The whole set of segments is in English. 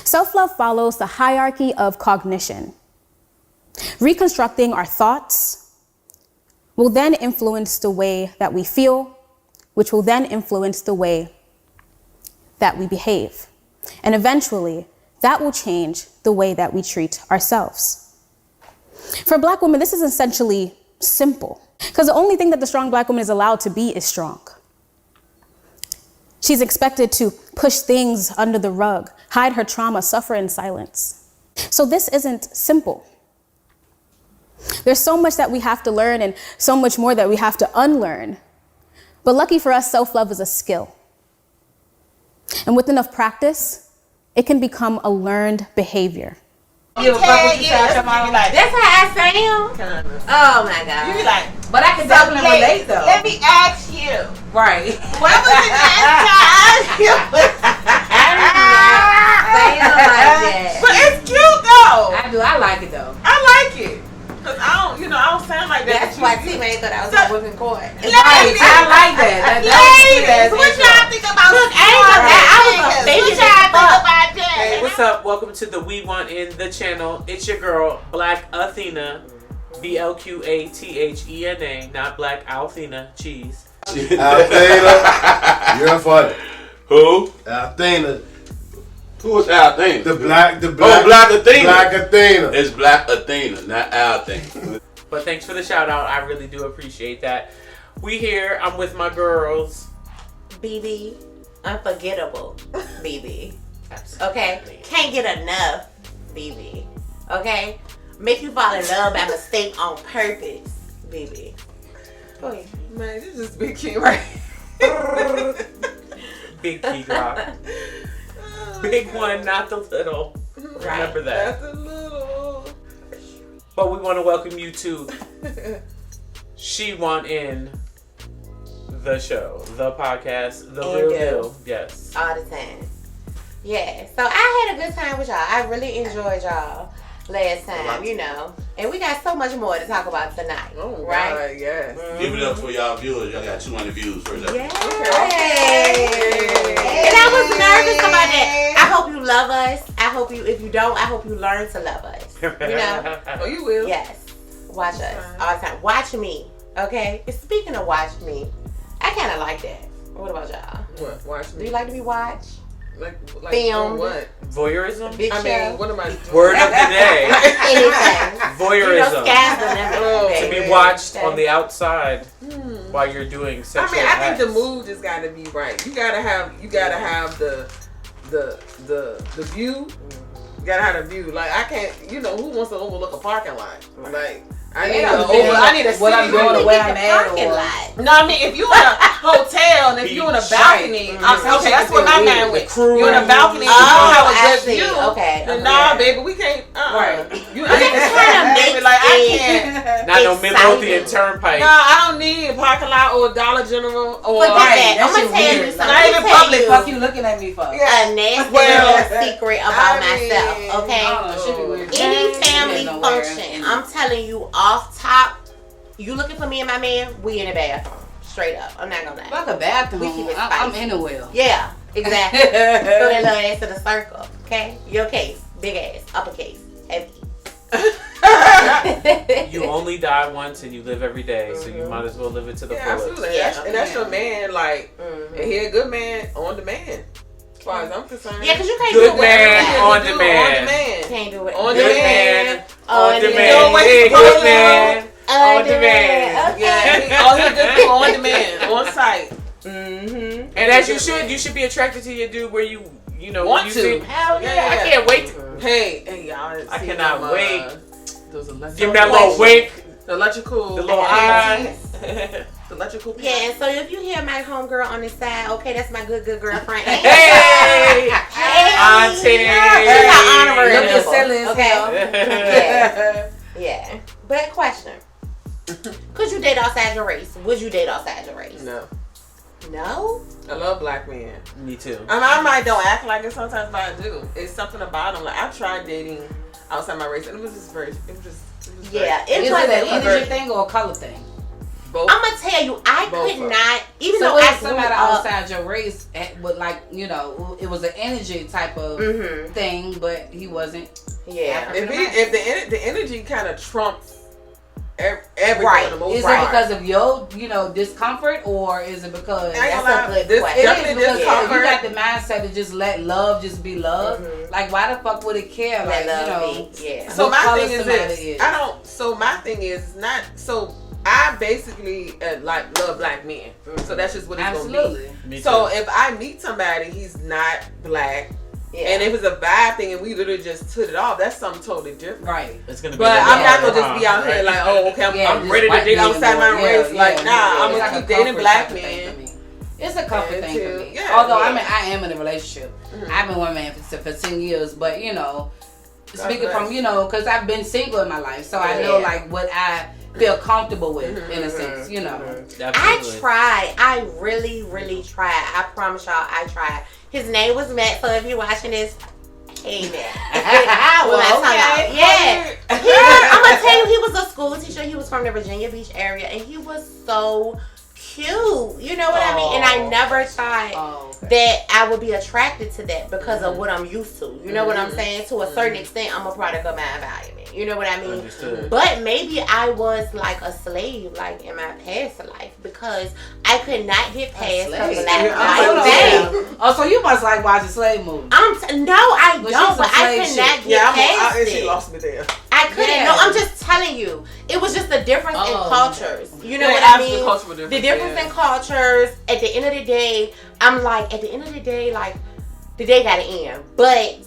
Self-love follows the hierarchy of cognition. Reconstructing our thoughts will then influence the way that we feel, which will then influence the way that we behave. And eventually, that will change the way that we treat ourselves. For Black women, this is essentially simple, because the only thing that the strong Black woman is allowed to be is strong. She's expected to push things under the rug, hide her trauma, suffer in silence. So this isn't simple. There's so much that we have to learn and so much more that we have to unlearn. But lucky for us, self-love is a skill. And with enough practice, it can become a learned behavior. You fuck with yourself tomorrow. Like, that's how I sound. Oh my God. You be like, but I can definitely relate though. Let me ask you. Right. What was the last time you was sound like that? But it's cute though. I do. I like it though. I like it. Cause I don't sound like that. That's why T-Man thought I was a whipping court. Right. I like that. Ladies, what y'all think about? Look, I was a baby. What y'all think about that? Hey, what's up? Welcome to the We Want In the channel. It's your girl, Black Athena, BLQATHENA, not Black Althena Cheese. Athena, you're funny. Who? Athena. Who is Athena? The black Oh, Black Athena. Black Athena. It's Black Athena, not Athena. But thanks for the shout out. I really do appreciate that. We here. I'm with my girls. BB, unforgettable. BB. Absolutely. Okay? Can't get enough, BB. Okay? Make you fall in love by mistake on purpose, BB. Go ahead. Man, this is Big Key, right? Big key drop. Big one, not the little. Remember that. That's a little. But we want to welcome you to She Want In the show, the podcast, the real deal. Yes. All the time. Yeah. So I had a good time with y'all. I really enjoyed y'all last time, And we got so much more to talk about tonight. Oh, right? God, yes. Give it up for y'all viewers. Y'all got 200 views first episode. Yeah. And I was nervous about that. I hope you love us. I hope you, if you don't, I hope you learn to love us. Oh, you will? Yes. Watch us all the time. Watch me. Okay? And speaking of watch me, I kind of like that. What about y'all? What? Watch me. Do you like to be watched? Like Filmed? what? Voyeurism? Big show? What am I doing? Word of the day. Anything. Voyeurism. Scandal and everything. To be watched on the outside while you're doing sexual acts. I think the mood just got to be right. You gotta have the view. You gotta have the view. Like I can't. Who wants to overlook a parking lot? Like. I need to see what I'm doing or where I'm at. No, I mean if you're in a hotel and if you're in a balcony, okay, that's what my mind went. You're in a balcony and you have a good view. Okay. Then nah, baby, we can't. Right. You I can't. Not no Midlothian Turnpike. No, I don't need a parking lot or a Dollar General or. I'm gonna tell you something. Not even public. Fuck you looking at me for? A nasty little secret about myself. Okay. Any family function, I'm telling you off top, you looking for me and my man, we in the bathroom. Straight up. I'm not gonna lie. Fuck a bathroom. We keep it I'm spicy. in a well. Yeah, exactly. Throw that little ass in the circle. Okay? Your case. Big ass. Uppercase. Heavy. You only die once and you live every day, so you might as well live it to the fullest. Absolutely. Yeah. And that's your man, like, and he a good man on demand. As far as I'm concerned. Yeah, because you can't Good do man it. on demand. On demand. Can't do it. On Good demand. man on demand. Don't Hey, wait good for man on demand. Okay. Yeah, all he good people on demand, on site. And as you should be attracted to your dude where you Want you to. see, hell yeah, Yeah. I can't wait. Hey, y'all. I cannot wait. Those Give me that little wink, the electrical. the little eye. The electrical. Yeah, and so if you hear my homegirl on the side, okay, that's my good girlfriend. Hey, auntie. She's our honorary Look at member, Celine, okay? Yeah. Yeah. But question. Could you date outside your race? Would you date outside your race? No. No? I love black men. Me too. I might don't act like it sometimes, but I do. It's something about them. Like I've tried dating outside my race, and it was just Yeah, Is it was it an a energy thing or a color thing? Both. I'm gonna tell you, I could not, even so though I somebody outside your race would like, you know, it was an energy type of thing, but he wasn't. Yeah. If the energy kind of trumps everything. Right. Is it because of your, you know, discomfort, or is it because that's a good question? It is because you got the mindset to just let love just be love. Like, why the fuck would it care? Like, you know, So my thing is this. So my thing is not so. I basically like love black men, so that's just what it's gonna be. So if I meet somebody, he's not black. Yeah. And if it's a vibe thing and we literally just took it off, that's something totally different. Right. It's gonna be. But I'm not gonna just be out here like, oh, okay, I'm ready to date outside my race. Like, nah, I'm gonna keep dating black men. It's a comfort thing for me. Yeah, although I am in a relationship. I've been with a man for 10 years, but you know, speaking from, you know, because I've been single in my life, so I know like what I feel comfortable with in a sense, you know. I really, really tried. I promise y'all, I tried. His name was Matt, so if you're watching this, hey Matt. I'm gonna tell you, he was a school teacher. He was from the Virginia Beach area, and he was so cute. You know what I mean? And I never thought that I would be attracted to that because of what I'm used to. You know what I'm saying? To a certain extent, I'm a product of my environment. You know what I mean? Understood. But maybe I was like a slave, like in my past life, because I could not get past the black thing. Oh, so you must like watching slave movies? No, I don't. But I could not get past it. She lost me there. I couldn't. No, I'm just telling you. It was just the difference in cultures. You know what I mean? The difference in cultures. At the end of the day, I'm like, at the end of the day, like, the day gotta end. But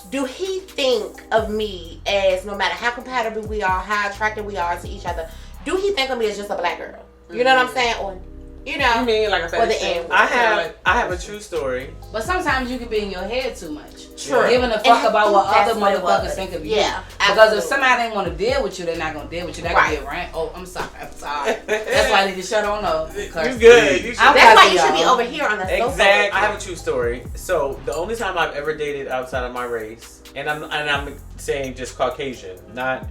do he think of me as, no matter how compatible we are, how attracted we are to each other, do he think of me as just a black girl? You know what I'm saying? Or, you know, you mean like I have a true story. But sometimes you can be in your head too much. True. Giving a fuck about what other motherfuckers think of you. Yeah. Because if somebody ain't want to deal with you, they're not gonna deal with you. That could be a rant. Oh, I'm sorry. That's why I need to shut on up. You good. That's why you should be over here on the sofa. Exactly. I have a true story. So the only time I've ever dated outside of my race, and I'm saying just Caucasian, not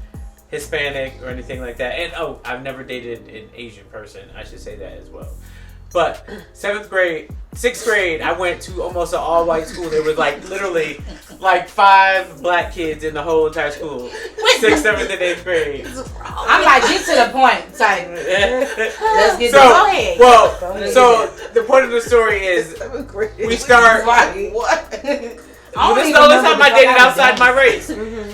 Hispanic or anything like that. And I've never dated an Asian person. I should say that as well. But 6th grade, I went to almost an all-white school. There was like literally like 5 black kids in the whole entire school. 6th, 7th, and 8th grade. I'm like, get to the point. Type. Let's get go ahead. Well, so the point of the story is we start. What? Well, this is the only time I dated outside my race.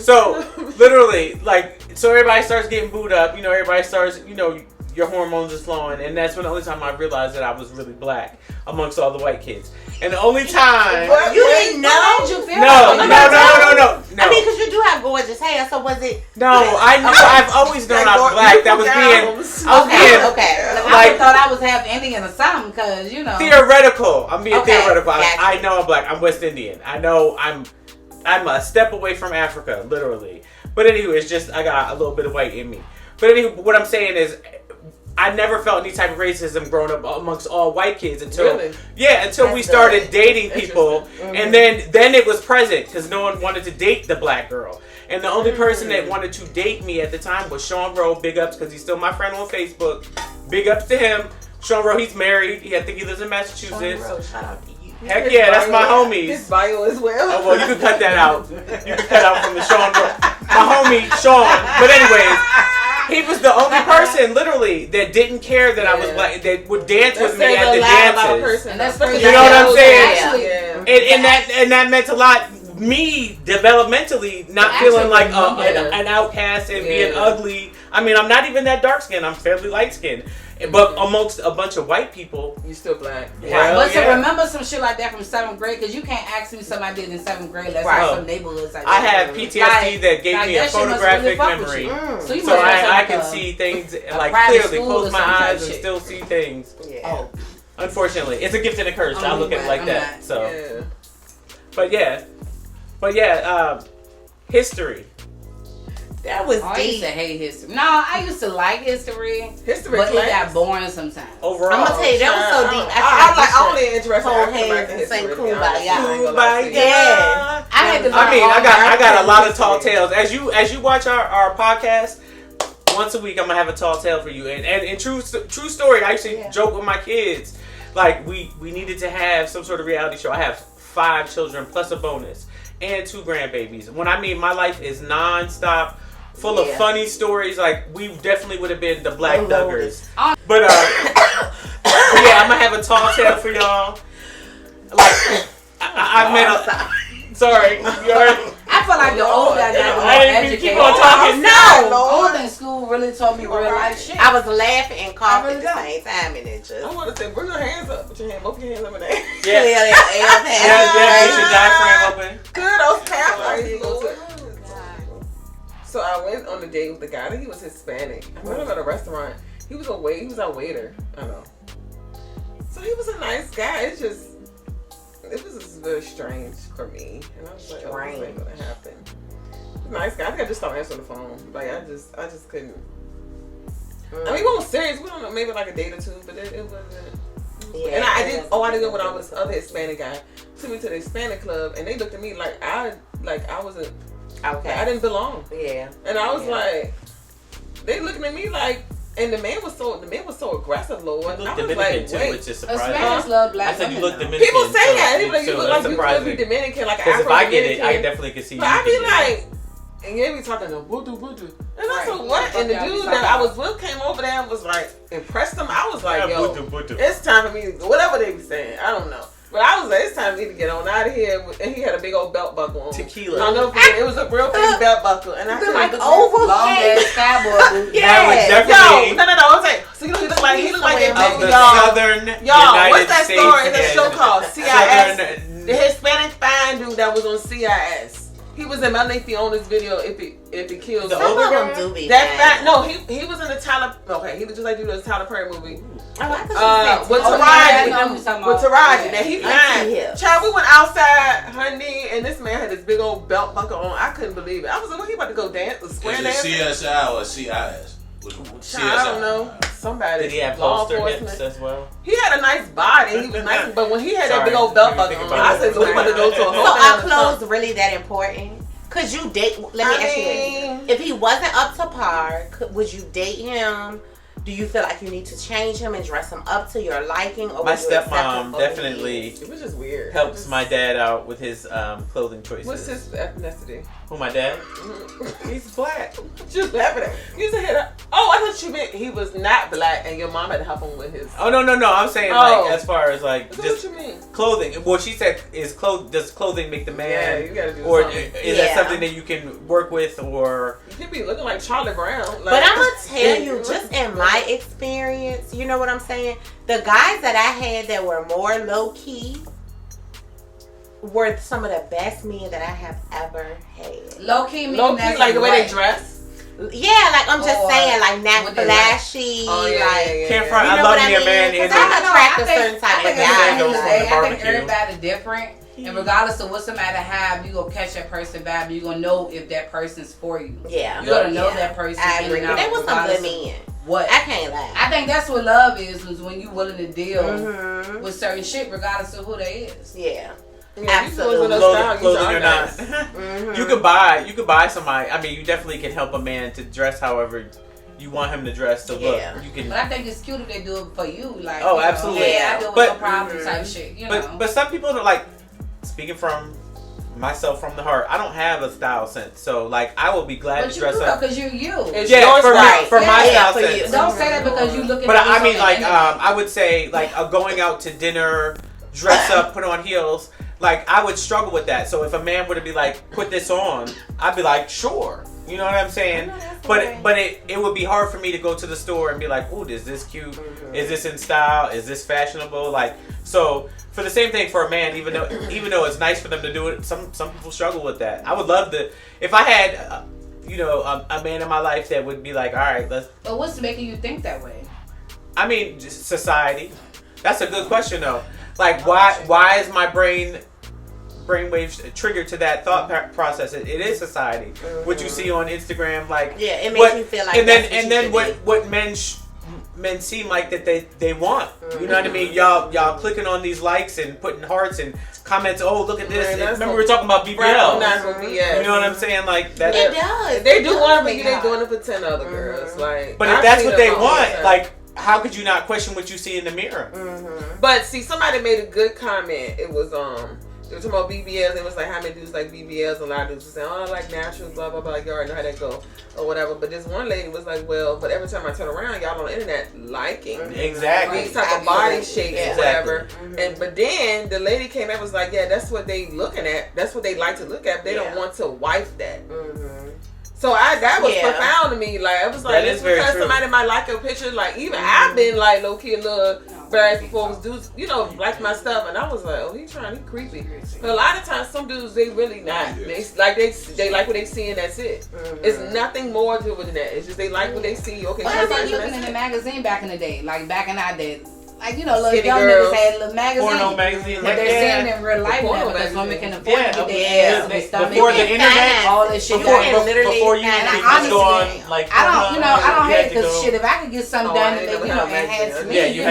So literally, like, so everybody starts getting booed up. You know, everybody starts, you know, your hormones is flowing, and that's when the only time I realized that I was really black amongst all the white kids. And the only time you didn't know? How did you feel? No. I mean, because you do have gorgeous hair, so was it? No, I knew. I've always known I was black. That was being. Okay. I thought I was half Indian or something, because you know. Theoretical. I'm being theoretical. Gotcha. I know I'm black. I'm West Indian. I know I'm a step away from Africa, literally. But anyway, it's just I got a little bit of white in me. But anyway, what I'm saying is, I never felt any type of racism growing up amongst all white kids until we started dating people, and then it was present because no one wanted to date the black girl, and the only person that wanted to date me at the time was Sean Rowe. Big ups, because he's still my friend on Facebook. Big ups to him. Sean Rowe, he's married. I think he lives in Massachusetts. Sean Rowe, shout out to you. Heck yeah, that's my homies. His bio as well. Oh well, you can cut that out. You can cut out from the Sean Rowe. My homie Sean. But anyways. He was the only person, literally, that didn't care that I was black, that would dance with me at the dances. And that's you know what I'm saying? Yeah. And that meant a lot. Me developmentally not feeling like an outcast and being ugly. I mean, I'm not even that dark skinned. I'm fairly light skinned. But amongst a bunch of white people, you still black. But to remember some shit like that from 7th grade, because you can't ask me something I did in 7th grade. That's like some neighborhoods. I have PTSD that gave me a photographic memory, so I can see things like clearly, close my eyes and still see things. Yeah. Unfortunately, it's a gift and a curse. I look at it like that. So, but yeah, history. That was deep. I used to hate history. No, I used to like history. But it got boring sometimes. Overall, I'm gonna tell you, that was so deep. I only interested in saying kumbaya. Yeah. I had to. I got a lot of tall tales. As you watch our podcast, once a week I'm gonna have a tall tale for you. And true story. I used to joke with my kids. Like we needed to have some sort of reality show. I have 5 children plus a bonus and 2 grandbabies. When I mean my life is nonstop, full of funny stories. Like we definitely would have been the Black Duggars. But yeah, I'm gonna have a tall tale for y'all. Like I met a. Sorry, you already. I feel like the older I got, the more I didn't educated. keep on talking. Older in school really taught me real life shit. I was laughing and coughing at the same time, and it just. I want to say, bring your hands up. Put your hand, both your hands up in there. Yeah, get your diaphragm open. Good old pathways. So I went on a date with the guy. He was Hispanic. I met him at a restaurant. He was a waiter. I know. So he was a nice guy. It was just very strange for me, and I was like, "Oh, what's going to happen?" Nice guy. I think I just started answering the phone. Like I just couldn't. I mean, we weren't serious. We don't know, maybe like a date or two, but it wasn't. Yeah. And I didn't go when I was other Hispanic guy took me to the Hispanic club, and they looked at me like I wasn't. Okay. I didn't belong. Yeah. And I was like, they looking at me like. And the man was so aggressive, Lord. You look I was Dominican like, too, wait. which is surprising. Hispanics love Black I said you women, look Dominican. People say that. They be like, you look like you could be Dominican, like an Afro-Dominican. Because if I get it, I definitely could see you. But I be like, and you be talking to voodoo. And I said, what? And the dude that I was with came over there and was like, impressed him. I was like, yo, it's time for me to go. Whatever they be saying. I don't know. But I was like, it's time for me to get on out of here. And he had a big old belt buckle on. Tequila. I know, it was a real big belt buckle. And I said, like oval long ass cowboy boots. That was definitely. No. I'm saying, so he looked like of the y'all. Southern Y'all, what's that United story? States That show and called CIS. The Hispanic fine dude that was on CIS. He was in Melanie Fiona's video. If it kills, some of them do be that fat. No, he was in the Tyler. Okay, he was just like the Tyler Perry movie. With Taraji. Now he fine. Child, we went outside, honey, and this man had this big old belt buckle on. I couldn't believe it. I was like, what, he about to go dance, a square dance? Is it CSI or CIS? I don't know. Somebody. Did he have holster hips as well? He had a nice body. He was nice, but when he had that big old belt buckle on, I said, "Look, we about to go to a whole." So are clothes really that important? Could you date? Let me ask you this: if he wasn't up to par, would you date him? Do you feel like you need to change him and dress him up to your liking? Or my stepmom definitely it was just weird. Helps my dad out with his clothing choices. What's his ethnicity? Who, my dad? He's Black. Just laughing at him. You said, oh, I thought you meant he was not Black and your mom had to help him with his. Oh no! I'm saying like as far as like just what you mean? Clothing. Well, she said does clothing make the man? Yeah, you gotta do or something. Is that something that you can work with or? You could be looking like Charlie Brown. Like, but I'm gonna tell you, just in my experience, you know what I'm saying? The guys that I had that were more low key were some of the best men that I have ever had. Low key, like the way they dress. Yeah, like I'm just saying, like not flashy. Like can't front. I love me a man. I'm attracted to certain type of guys. I think everybody different. And regardless of what somebody have, you gonna catch that person vibe. You gonna know if that person's for you. Yeah, you gotta know that person. I agree. There was some good men. What? I can't lie. I think that's what love is when you willing to deal with certain shit, regardless of who they is. Yeah. Absolutely. Clothing or not. You could buy somebody. I mean, you definitely can help a man to dress however you want him to dress to look. You can. But I think it's cute if they do it for you. Like, oh, absolutely. I do it with no problem type shit. You know. But some people don't like. Speaking from myself from the heart, I don't have a style sense, so like I will be glad to dress up because you're you. It's for my style sense. Don't say that because you looking. But I mean, like I would say, like going out to dinner, dress up, put on heels. Like I would struggle with that. So if a man were to be like, put this on, I'd be like, sure. You know what I'm saying? But it would be hard for me to go to the store and be like, ooh, is this cute? Is this in style? Is this fashionable? Like so. For the same thing for a man, even though it's nice for them to do it, some people struggle with that. I would love to, if I had, a man in my life that would be like, all right, let's. But what's making you think that way? I mean, just society. That's a good question though. Like, why is my brainwaves triggered to that thought process? It is society. What you see on Instagram, like it makes you feel like. And then what men men seem like that they want. You know what I mean? Y'all clicking on these likes and putting hearts and comments. Oh, look at this. Remember we were talking about BBL. You know what I'm saying? Like that. It does. They do one for you. They doing it for 10 other girls. Like, but if that's what they want, like, how could you not question what you see in the mirror? But see, somebody made a good comment. It was they were talking about BBLs. It was like how many dudes like BBLs. A lot of dudes were saying, "Oh, I like naturals." Blah blah blah. You already know how that go or whatever. But this one lady was like, "Well, but every time I turn around, y'all on the internet liking exactly these type of body shapes or whatever." And but then the lady came and was like, "Yeah, that's what they looking at. That's what they like to look at. But they don't want to wife that." So that was profound to me. Like, I was like, it's because somebody might like your picture. Like, even I've been like low key a little embarrassed before dudes, you know, like my stuff, and I was like, oh, he creepy. But a lot of times, some dudes they really not. They like what they see and that's it. It's nothing more to it than that. It's just they like what they see. Okay, well, I was looking in the magazine back in the day, like back in our day. Like, you know, little young niggas had little magazines. Porno magazines. But they're seeing it in real life now because women can afford to get their ass and stuff. Before the internet, all this shit. Before you just go on, like, I don't hate it because shit, if I could get something done that, you know, enhance me, you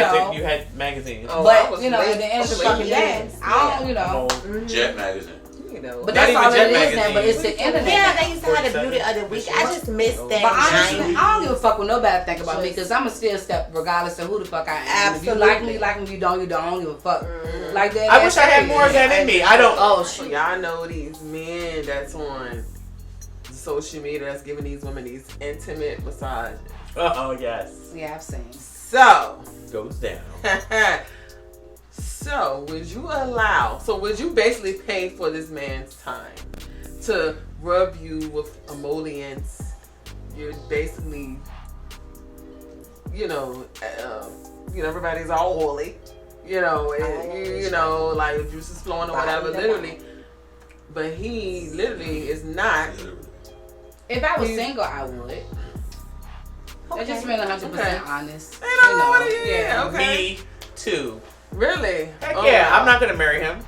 had magazines. But, you know, at the end of the fucking day, I don't, you know. Jet magazine. But that's all it is now, but it's the internet. Yeah, they used to have the beauty of the week. I just miss that. But honestly, I don't give a fuck what nobody think about me because I'm a still step regardless of who the fuck I am. If you like me, you don't, I don't give a fuck. Like that. I wish I had more of that in me. I don't. Oh shit, y'all know these men that's on social media that's giving these women these intimate massages. Oh yes. Yeah, I've seen. So goes down. So, would you basically pay for this man's time to rub you with emollients? You're basically, everybody's all oily, like the juice is flowing or whatever, literally. But he literally is not. If I was single, I would. Okay. I just been 100% honest. Me too. Really? Heck yeah, I'm not going to marry him.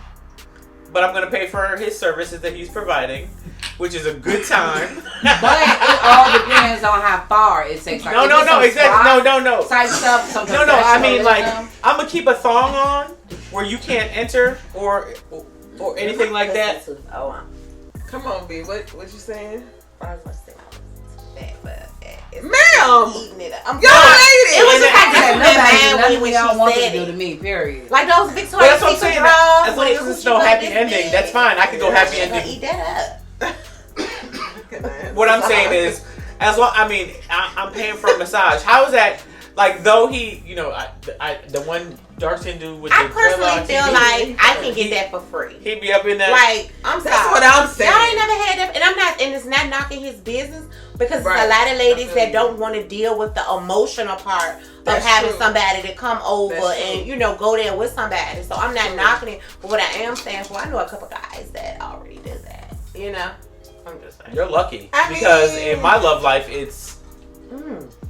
But I'm going to pay for his services that he's providing, which is a good time. But it all depends on how far it takes. Like, No, exactly. No. Type stuff, no, I mean, like, I'm going to keep a thong on where you can't enter or anything like that. Come on, B. What you saying? I was going to say ma'am, eating it up. It was just like that when y'all want to do to me, period. Like those Victoria's Secret drawers. As long as it's no happy ending, that's fine. I can go happy ending. Eat that up. What I'm saying is, I'm paying for a massage. How is that? Like, though he, the one dark skinned dude with I personally feel like I can get that for free. He'd be up in that. Like, I'm sorry. That's what I'm saying. Y'all ain't never had that, and it's not knocking his business because there's a lot of ladies that don't want to deal with the emotional part of having somebody to come over and go there with somebody. So I'm not knocking it, but what I am saying, I know a couple guys that already do that. I'm just saying. You're lucky because in my love life, it's.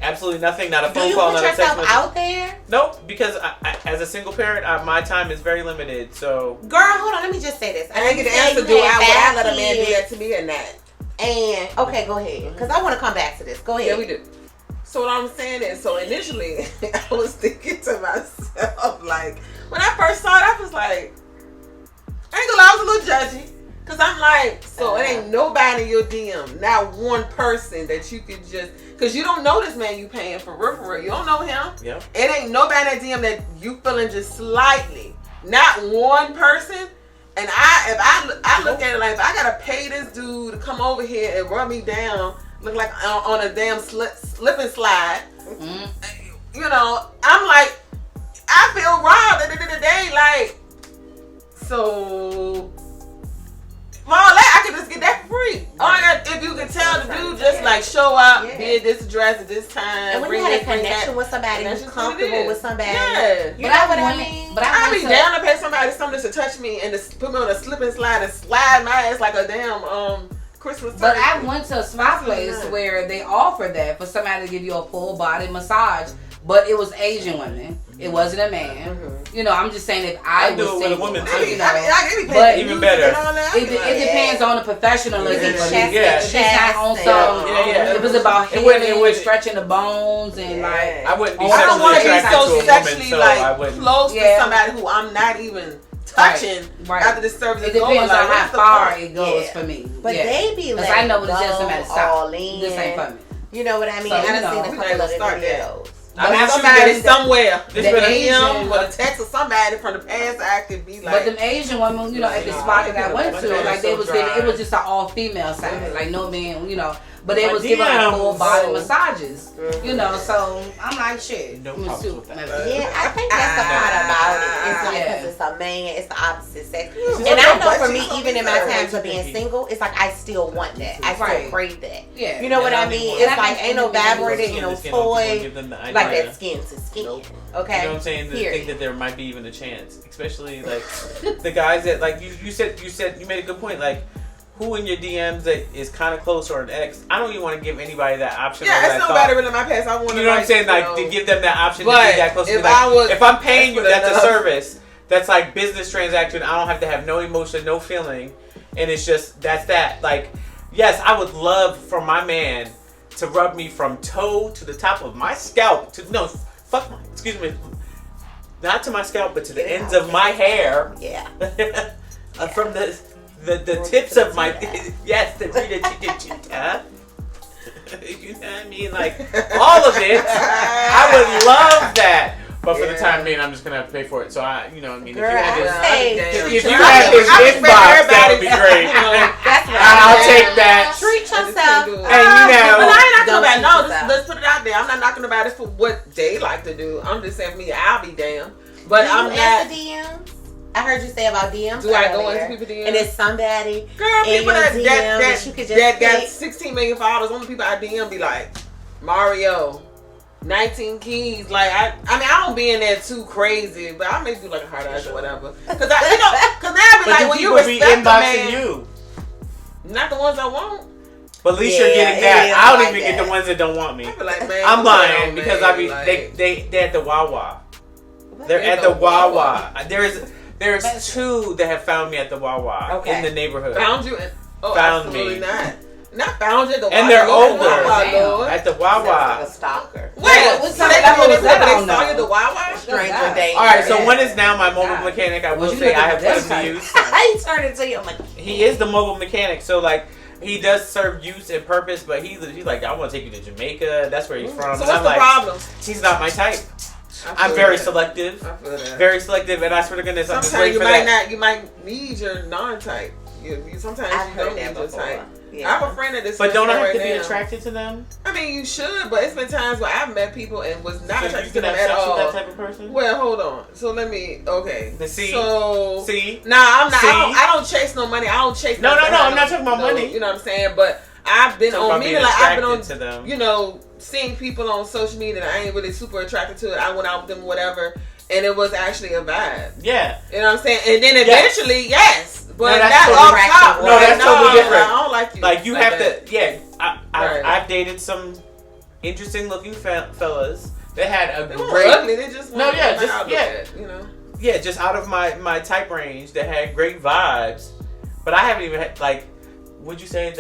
Absolutely nothing. Not a phone call. Not a text message. Do you put yourself out there? Nope. Because I, as a single parent, my time is very limited. So, girl, hold on. Let me just say this. I didn't get the answer. Do I let a man do that to me or not? And okay, go ahead. Because I want to come back to this. Go ahead. Yeah, we do. So what I'm saying is, so initially, I was thinking to myself, like, when I first saw it, I was like, I ain't gonna lie, I was a little judgy. Cause I'm like, so it ain't nobody in your DM, not one person that you could just, cause you don't know this man you paying for real. You don't know him. Yeah. It ain't nobody in that DM that you feeling just slightly, not one person. And if I look at it like, if I gotta pay this dude to come over here and rub me down, look like on a damn slip and slide, I'm like, I feel robbed at the end of the day, like, so. Well, I could just get that for free. If you can tell the dude just like show up, be at this address at this time. And when you had a connection with somebody, you're comfortable with somebody. Yeah. You know what I mean? But I'd be down to pay somebody something to touch me and to put me on a slip and slide and slide my ass like a damn Christmas turkey. But I went to a spa place where they offer that for somebody to give you a full body massage but it was Asian women. It wasn't a man. You know, I'm just saying if I was do it with a single, woman, you know, but even better. It depends on the professionalism. Yeah. It's not on some. It was about healing, stretching the bones, and like I wouldn't be. I don't want to be so sexually sexually close to somebody who I'm not even touching after the service. It depends on how far it goes for me. But they be like, I know what it is. Somebody stop. This ain't for me. You know what I mean? I done seen a couple of videos. I mean, somebody somewhere, the Asian, or a text or somebody from the past active be like. But them Asian women, you know, at the spot that I went to, like they was, it was just an all female side, like no man, you know. But they was giving like full body massages, you know. So I'm like, shit. No problem with that. Yeah, I think that's the part about it. It's like because it's a man, it's the opposite sex. And I know for me, even in my times of being single, it's like I still want that. I still crave that. Yeah. You know what I mean? It's like ain't no vibrator, ain't no toy, like that skin to skin. Okay. You know what I'm saying? To think that there might be even a chance, especially like the guys that like you said you made a good point, like. Who in your DMs that is kind of close or an ex? I don't even want to give anybody that option. Yeah, it's nobody really in my past. I want to. You know what I'm saying? Like to give them that option to be that close. If if I'm paying you, that's a service. That's like business transaction. I don't have to have no emotion, no feeling, and it's just that's that. Like, yes, I would love for my man to rub me from toe to the top of my scalp. Excuse me, not to my scalp, but to the ends of my hair. Yeah. From the tips of my yes, the chicken cheetah. You know what I mean? Like all of it. I would love that. But for the time being, I'm just gonna have to pay for it. So if you had this inbox, that would be great. I'll take that. Treat yourself. And but I ain't knocking about. No, let's put it out there. I'm not knocking about it for what they like to do. I'm just saying for me, I'll be damned. But I'm not. DMs? I heard you say about DMs. Do I go into people's DMs? And it's somebody. Girl, people that you could just got 16 million followers. Only people I DM be like Mario, 19 keys. Like I mean, I don't be in there too crazy, but I may do like a hard eyes or whatever. Cause now I be like when you respect a man, you, not the ones I want. But at least you're getting that. I don't even get the ones that don't want me. I be like, man, I'm lying because I be they at the Wawa. They're at the Wawa. There's two that have found me at the Wawa in the neighborhood. Found you? Found me. Not found you at the Wawa. And they're older. At the Wawa. Like a stalker. Wait, so they saw you at the Wawa? Stranger danger. All right, so one is now my mobile mechanic. I will say I have put him to use. I turned into you. I'm like, he is the mobile mechanic. So like he does serve use and purpose, but he's like, I want to take you to Jamaica. That's where he's from. So what's the problem? He's not my type. I'm very selective. I feel that. Very selective, and I swear to goodness, I'm just waiting for that. You might need your non-type. Sometimes you don't need your type. Yeah. I have a friend that is. But don't I have to be attracted to them? I mean, you should, but it's been times where I've met people and was not attracted to them at all. That type of person? Well, hold on. So let me. Okay. See. Nah, I'm not. I don't chase no money. I don't chase. No. I'm not talking about money. You know what I'm saying? But I've been on media. Like I've been on. To them. You know, seeing people on social media that I ain't really super attracted to. I went out with them, whatever, and it was actually a vibe. Yeah. You know what I'm saying? And then eventually, yes. But that's totally different. I don't like you. Like you have to. Yeah. I've dated some interesting looking fellas that had a great. Ugly. They just you know. Yeah, just out of my type range that had great vibes, but I haven't even had like. Would you say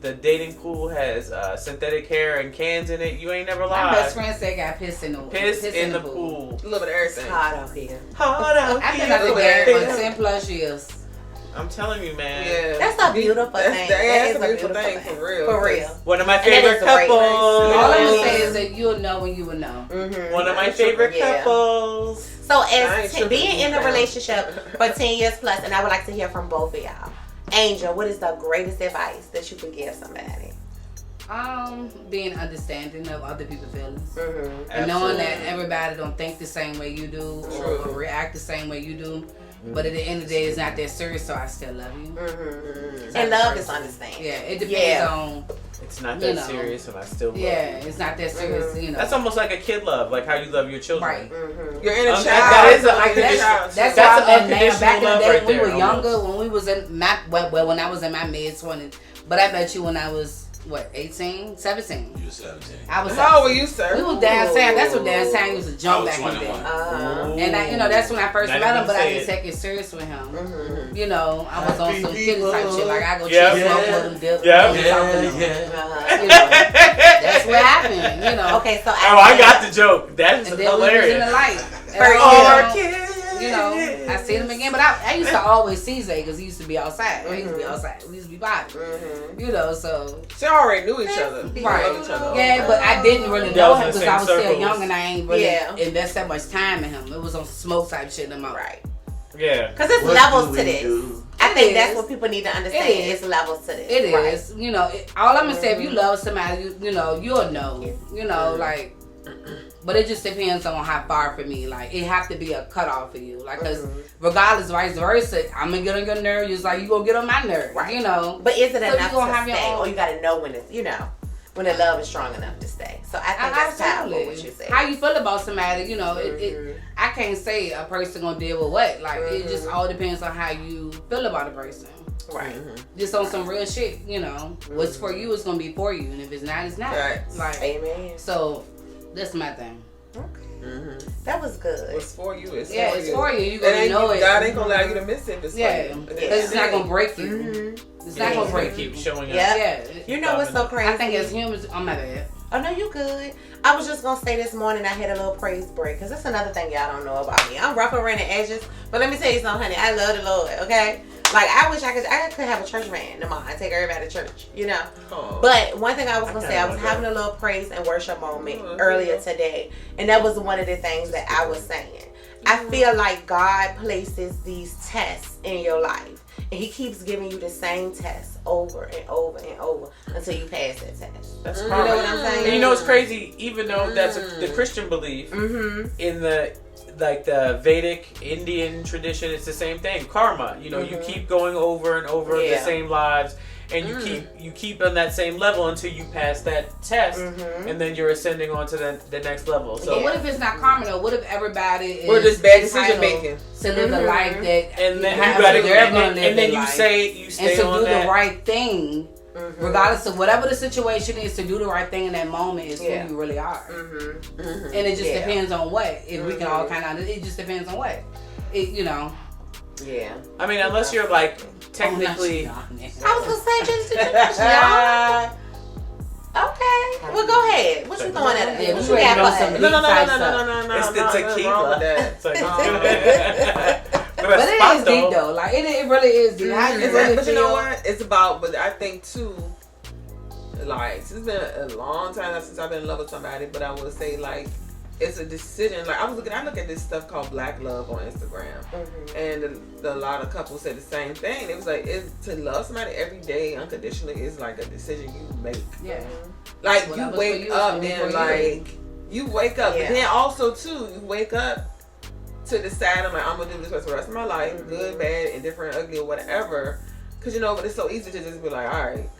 the dating pool has synthetic hair and cans in it? You ain't never lied. My best friend said got piss in the pool. A little bit of everything. It's hot out here. I've been out the game for 10+ years. I'm telling you, man. Yeah. That's a beautiful thing. That is a beautiful thing. For real. For real. One of my favorite couples. All I'm going to say is that you'll know when you will know. Mm-hmm. One of my favorite couples. So as being in a relationship for 10 years plus, and I would like to hear from both of y'all. Angel, what is the greatest advice that you could give somebody? Being understanding of other people's feelings. Mm-hmm. And knowing that everybody don't think the same way you do or react the same way you do. But at the end of the day, it's not that serious, so I still love you. Mm-hmm. And love is understanding. Yeah, it depends on. It's not that serious, and I still love you. It's not that serious, you know. That's almost like a kid love, like how you love your children. Right. Mm-hmm. Your inner child. That is unconditional. That's unconditional back in the day right when we were there, younger, when we was in when I was in my mid-20s. But I met you when I was what, 18, 17. You were 17. I was. How old were you, sir? We was downtown. That's what downtown used to jump back in 21. there. And I, that's when I first met him, but I didn't take it serious with him. Mm-hmm. I was on some kid type shit. Like I go Yeah. chill smoke with him, dip. Yeah. That's what happened. Okay, so I got the joke. That's and then hilarious. we was in the light. I seen him again, but I used to always see Zay because he used to be outside. We used to be outside. We used to be vibing. So she already knew each other. Right. Each other. Yeah, but I didn't really That know was him in the because I was same still circles. young and I ain't really invest that much time in him. It was on smoke type shit in my Right. Yeah. Because it's What levels do to we this. do? I It think is. that's what people need to understand. It is. It's levels to this. It Right. is. All I'm gonna say, if you love somebody, you'll know. Like, but it just depends on how far for me. Like, it have to be a cutoff for you. Like, cause regardless, vice versa, I'm gonna get on your nerve just like you gonna get on my nerve. Right. So But is it you enough gonna to have your stay? own- Or you gotta know when it's, when the love is strong enough to stay. So I think that's powerful what you say. How you feel about somebody, I can't say a person gonna deal with what. Like, it just all depends on how you feel about a person. Right. Just on some real shit, what's for you is gonna be for you, and if it's not, it's not. Right. Like, Amen. so that's my thing. Okay. That was good. What's for you? It's Yeah, for it's you. for you. You gonna know it. God ain't gonna allow you to miss it. It's Yeah, for you. because it's not gonna break you. It's not gonna break you. Keep showing up. Yeah. Yeah. You know what's so crazy? I think as humans, oh my bad. Oh, no, you good. I was just going to say this morning I had a little praise break because that's another thing y'all don't know about me. I'm rough around the edges, but let me tell you something, honey. I love the Lord, okay? Like, I wish I could have a church van tomorrow. I take everybody to church, Oh. But one thing I was going to say, I was having a little praise and worship moment earlier today, and that was one of the things that I was saying. I feel like God places these tests in your life, and He keeps giving you the same test over and over and over until you pass that test. That's You karma. know what I'm saying? And it's crazy, even though that's the Christian belief, in the Vedic Indian tradition, it's the same thing. Karma. You keep going over and over the same lives, and you keep on that same level until you pass that test, and then you're ascending on to the next level. So But what if it's not karma though? What if everybody is Or just bad decision making to live a life that and then how you gotta they're and gonna then, live and then their you life. stay and to on do that. the right thing, regardless of whatever the situation is, to do the right thing in that moment is who you really are. And it just depends on what. If we can all kind of, it just depends on what. Yeah. I mean, unless you're like technically. I was gonna say just yeah. Okay. Well, go ahead. What you throwing at us? Yeah, What we you ready to know got for some us? No. It's the nothing wrong with tequila. that. It's like, But it is deep though. Like it really is deep. How you really But you know feel? what? It's about. But I think too. Like it's been a long time since I've been in love with somebody. But I would say like it's a decision. Like I look at this stuff called Black Love on Instagram, and a lot of couples say the same thing. It was like to love somebody every day unconditionally is like a decision you make. Yeah. Like Well, you that was wake for you, up, it's then for you. like you wake up, Yeah. but then also too you wake up to decide I'm like I'm gonna do this for the rest of my life, good, bad, indifferent, ugly, or whatever. Cause but it's so easy to just be like, all right.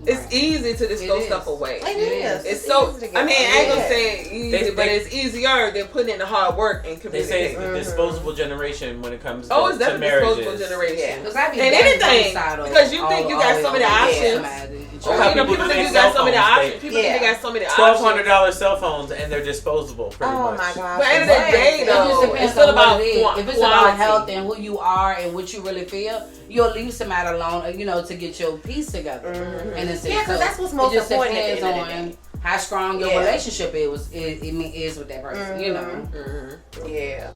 It's easy to just throw stuff away. It is. It's so. easy to get I mean, I ain't gonna rid of. say easy, but it's easier than putting in the hard work and They say it's communicating. the disposable generation when it comes to, Oh, it's to definitely marriages. disposable generation. Because I be And back anything, suicidal because you think you got all so many the way on options. somebody. Or how people People do think their you got so many cell phones, options. People think they got so many $1,200 options. cell phones and they're disposable pretty Oh much. my God. But at the end of the day, It just though, depends it's still on what about it is. If it's about quality. health and who you are and what you really feel, you'll leave somebody alone, to get your piece together. And it's Yeah, 'cause that's what's most it just important at the depends end of the on how strong your Yeah. relationship is with that person. Yeah.